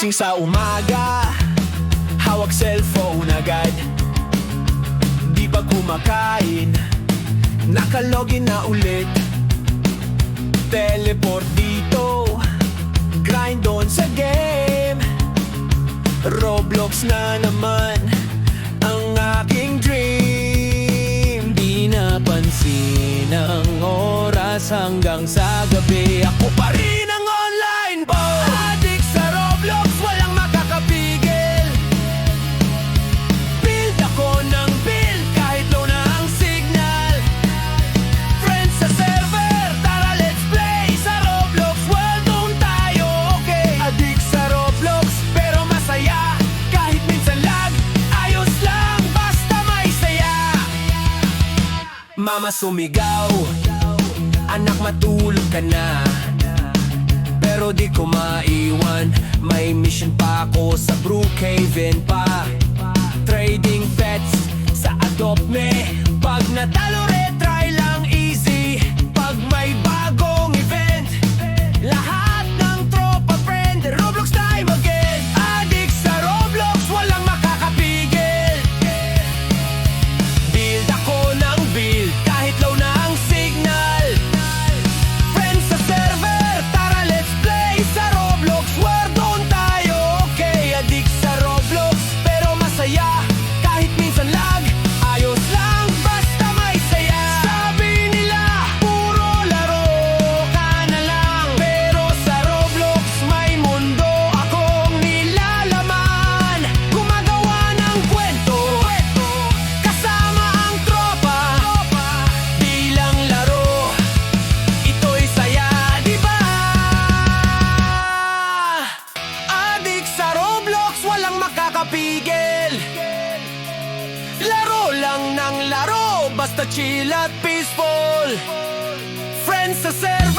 Gising sa umaga, hawak cellphone agad. Di pa kumakain, nakalogin na ulit. Teleport dito, grind on sa game. Roblox na naman ang aking dream. Di napansin ang oras hanggang sa gabi. Ako pa rin ang online boy, addict sa Roblox, walang makakapigil. Build ako ng build kahit low na ang signal. Friends sa server, tara let's play. Sa Roblox world doon tayo, okay. Addict sa Roblox pero masaya, kahit minsan lag, ayos lang basta may saya. Mama sumigaw, anak matulog ka na. Pero di ko maiwan, may mission pa ako sa Brookhaven pa. Trading pets sa Adopt Me. Pag natalo retry lang easy. Pag may bagong event, lahat ng tropa friend, Roblox time again. Addict sa Roblox, walang makakapigil. Build ako ng build kahit low na ang signal. Friends sa server, tara let's play. Sa Roblox world doon tayo, okay. Addict sa Roblox pero masaya, kahit minsan lag, ayos lang basta may saya. Sabi nila puro laro ka na lang, pero sa Roblox may mundo akong nilalaman. Gumagawa ng kwento kasama ang tropa, bilang laro ito'y saya, diba? Addict sa Roblox, walang makakapigil. Laro lang ng laro, basta chill at peaceful. Friends sa server,